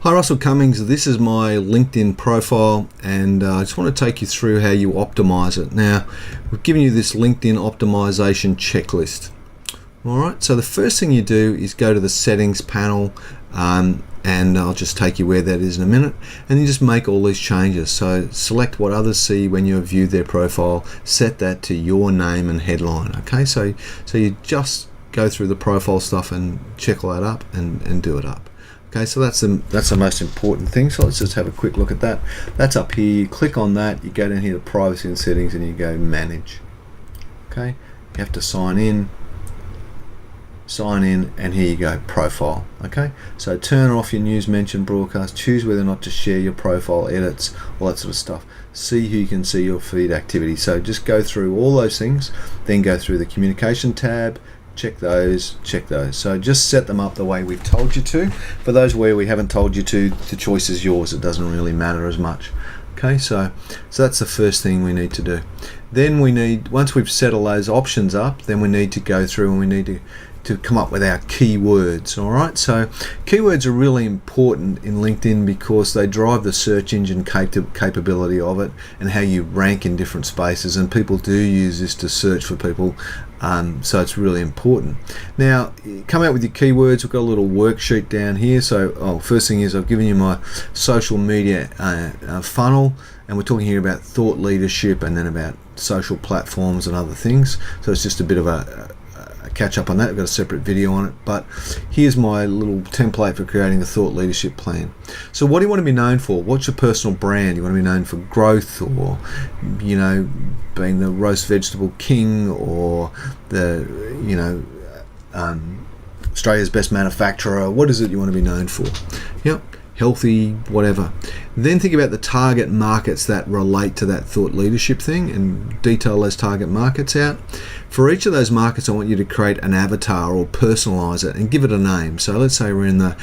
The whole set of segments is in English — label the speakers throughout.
Speaker 1: Hi, Russell Cummings. This is my LinkedIn profile, and I just want to take you through how you optimize it. Now, we've given you this LinkedIn optimization checklist. All right, so the first thing you do is go to the settings panel, and I'll just take you where that is in a minute, and you just make all these changes. So select what others see when you have viewed their profile, set that to your name and headline. Okay, so you just go through the profile stuff and check all that up and do it up. Okay, so that's the most important thing. So let's just have a quick look at that. That's up here. You click on that. You go down here to privacy and settings, and you go manage. Okay, you have to sign in, and here you go, profile. Okay, so turn off your news mention broadcast. Choose whether or not to share your profile edits, all that sort of stuff. See who can see your feed activity. So just go through all those things. Then go through the communication tab. Check those. So just set them up the way we've told you to. For those where we haven't told you to, the choice is yours. It doesn't really matter as much. Okay, so that's the first thing we need to do. Then we need, once we've set all those options up, then we need to go through and we need to come up with our keywords. All right, so keywords are really important in LinkedIn because they drive the search engine capability of it and how you rank in different spaces, and people do use this to search for people, so it's really important. Now, come out with your keywords. We've got a little worksheet down here. So first thing is I've given you my social media funnel, and we're talking here about thought leadership and then about social platforms and other things. So it's just a bit of a catch up on that. I've got a separate video on it, but here's my little template for creating a thought leadership plan. So what do you want to be known for? What's your personal brand? You want to be known for growth, or being the roast vegetable king, or the Australia's best manufacturer? What is it you want to be known for? Yep, healthy, whatever. Then think about the target markets that relate to that thought leadership thing and detail those target markets out. For each of those markets, I want you to create an avatar or personalize it and give it a name. So let's say we're in the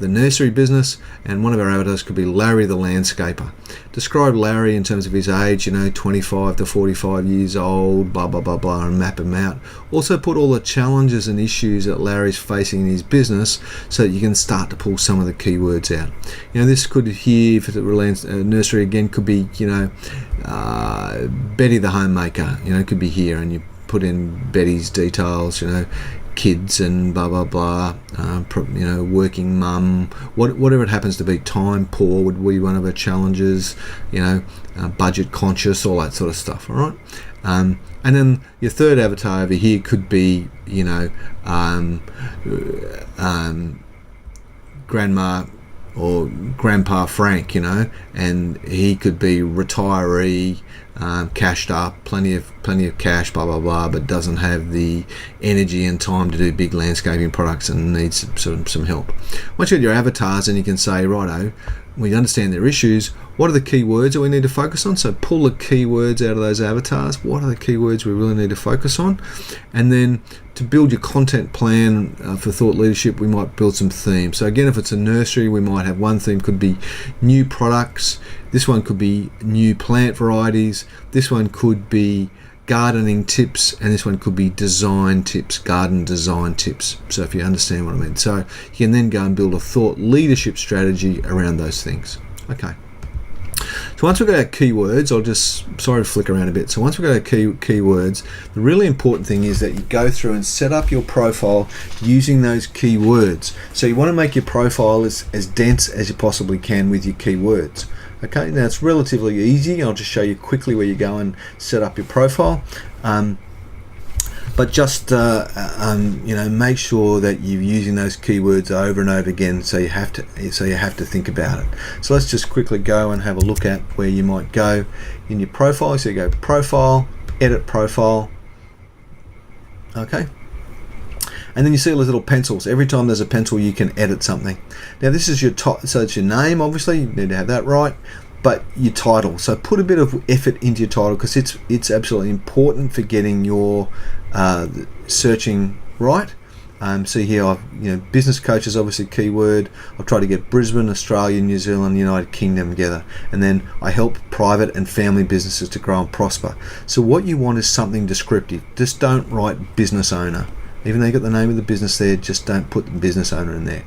Speaker 1: nursery business, and one of our avatars could be Larry the landscaper. Describe Larry in terms of his age, 25 to 45 years old, blah, blah, blah, blah, and map him out. Also put all the challenges and issues that Larry's facing in his business so that you can start to pull some of the keywords out. This could here, if it's a nursery again, could be, Betty the homemaker, it could be here, and you put in Betty's details, kids and blah, blah, blah, working mum, whatever it happens to be. Time poor would be one of her challenges, budget conscious, all that sort of stuff, all right? And then your third avatar over here could be, grandma or grandpa Frank, and he could be retiree, cashed up, plenty of cash, blah, blah, blah, but doesn't have the energy and time to do big landscaping products and needs some help. Once you get your avatars, and you can say, righto, we understand their issues. What are the keywords that we need to focus on? So pull the keywords out of those avatars. What are the keywords we really need to focus on? And then to build your content plan for thought leadership, we might build some themes. So again, if it's a nursery, we might have one theme could be new products. This one could be new plant varieties. This one could be gardening tips, and this one could be design tips, garden design tips. So if you understand what I mean. So you can then go and build a thought leadership strategy around those things. Okay. So once we've got our keywords, sorry to flick around a bit. So once we've got our keywords, the really important thing is that you go through and set up your profile using those keywords. So you want to make your profile as dense as you possibly can with your keywords. Okay, now it's relatively easy. I'll just show you quickly where you go and set up your profile. But just make sure that you're using those keywords over and over again. So you have to think about it. So let's just quickly go and have a look at where you might go in your profile. So you go profile, edit profile. Okay. And then you see those little pencils. Every time there's a pencil, you can edit something. Now this is your so it's your name, obviously. You need to have that right. But your title. So put a bit of effort into your title, because it's absolutely important for getting your searching right. See here, business coach is obviously keyword. I've tried to get Brisbane, Australia, New Zealand, United Kingdom together. And then I help private and family businesses to grow and prosper. So what you want is something descriptive. Just don't write business owner. Even though you got the name of the business there, just don't put the business owner in there.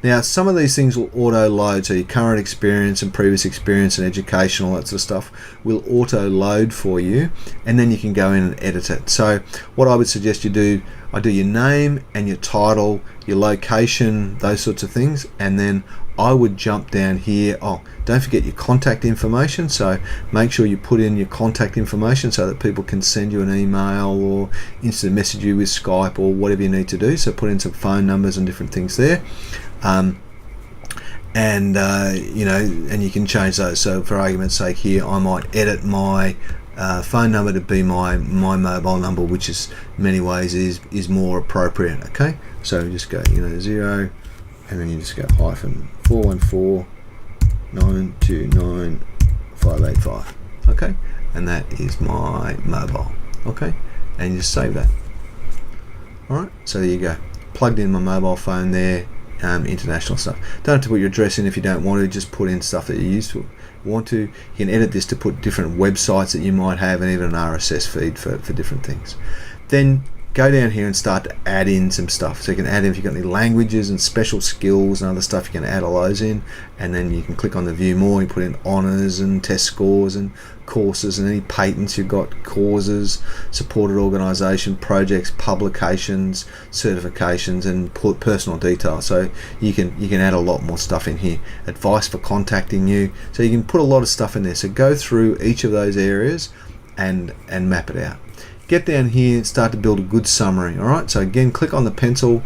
Speaker 1: Now, some of these things will auto load, so your current experience and previous experience and education, all that sort of stuff, will auto load for you, and then you can go in and edit it. So what I would suggest you do, I do your name and your title, your location, those sorts of things, and then I would jump down here. Oh, don't forget your contact information, so make sure you put in your contact information so that people can send you an email or instant message you with Skype or whatever you need to do. So put in some phone numbers and different things there, and you can change those. So for argument's sake here, I might edit my phone number to be my mobile number, which is many ways is more appropriate. Okay, so just go 0, and then you just go -414 929 585. Okay, and that is my mobile. Okay, and you just save that. All right, so there you go, plugged in my mobile phone there. International stuff. Don't have to put your address in if you don't want to. Just put in stuff that you want to. You can edit this to put different websites that you might have, and even an RSS feed for different things. Then go down here and start to add in some stuff. So you can add in if you've got any languages and special skills and other stuff, you can add all those in, and then you can click on the view more. You put in honours and test scores and courses and any patents you've got, causes, supported organisation, projects, publications, certifications, and put personal details. So you can add a lot more stuff in here. Advice for contacting you. So you can put a lot of stuff in there. So go through each of those areas and map it out. Get down here and start to build a good summary. All right, so again, click on the pencil,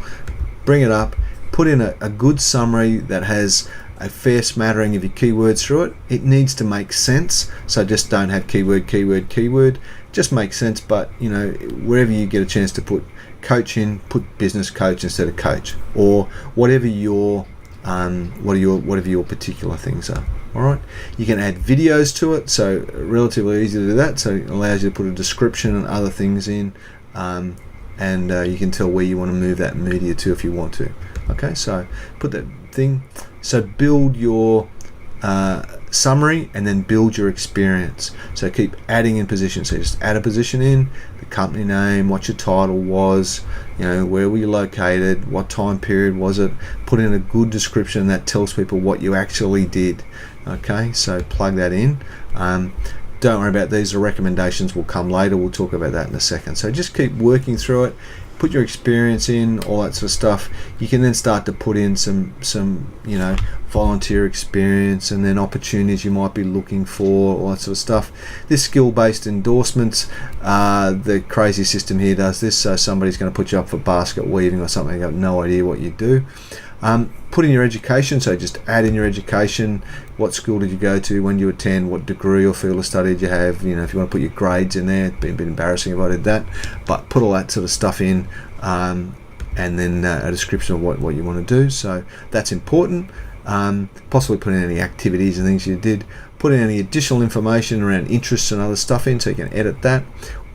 Speaker 1: bring it up, put in a good summary that has a fair smattering of your keywords through it. It needs to make sense, so just don't have keyword. Just make sense, but wherever you get a chance to put coach in, put business coach instead of coach, or whatever your particular things are. All right, you can add videos to it, so relatively easy to do that. So it allows you to put a description and other things in, and you can tell where you want to move that media to if you want to. Okay, so put that thing. So build your summary and then build your experience. So keep adding in positions. So just add a position in, the company name, what your title was, where were you located, what time period was it. Put in a good description that tells people what you actually did. Okay, so plug that in. Don't worry about these. The recommendations will come later. We'll talk about that in a second. So just keep working through it. Put your experience in, all that sort of stuff. You can then start to put in some volunteer experience and then opportunities you might be looking for, all that sort of stuff. This skill-based endorsements, the crazy system here does this. So somebody's going to put you up for basket weaving or something. You have no idea what you do. Put in your education, so just add in your education. What school did you go to, when did you attend, what degree or field of study did you have. If you want to put your grades in there, it'd be a bit embarrassing if I did that, but put all that sort of stuff in, and then a description of what you want to do. So that's important. Possibly put in any activities and things you did. Put in any additional information around interests and other stuff in, so you can edit that.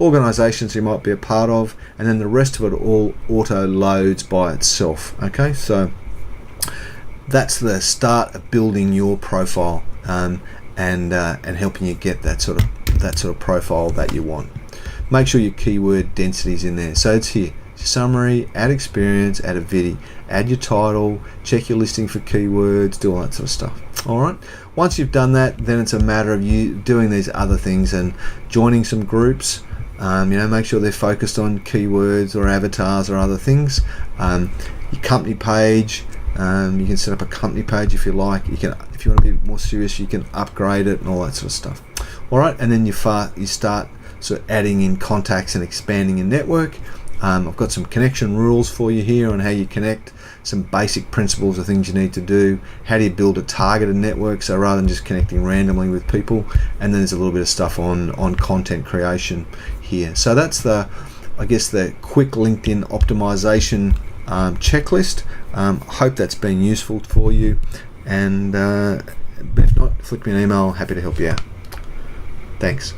Speaker 1: Organizations you might be a part of, and then the rest of it all auto loads by itself. Okay, so that's the start of building your profile, and helping you get that sort of profile that you want. Make sure your keyword density is in there. So it's here: summary, add experience, add a video, add your title, check your listing for keywords, do all that sort of stuff. All right. Once you've done that, then it's a matter of you doing these other things and joining some groups. Make sure they're focused on keywords or avatars or other things. Your company page. You can set up a company page if you like. You can, if you want to be more serious, you can upgrade it and all that sort of stuff. All right, and then you start sort of adding in contacts and expanding your network. I've got some connection rules for you here on how you connect, some basic principles of things you need to do. How do you build a targeted network, so rather than just connecting randomly with people. And then there's a little bit of stuff on content creation here. So that's the quick LinkedIn optimization checklist. Hope that's been useful for you, and if not, flick me an email. Happy to help you out. Thanks.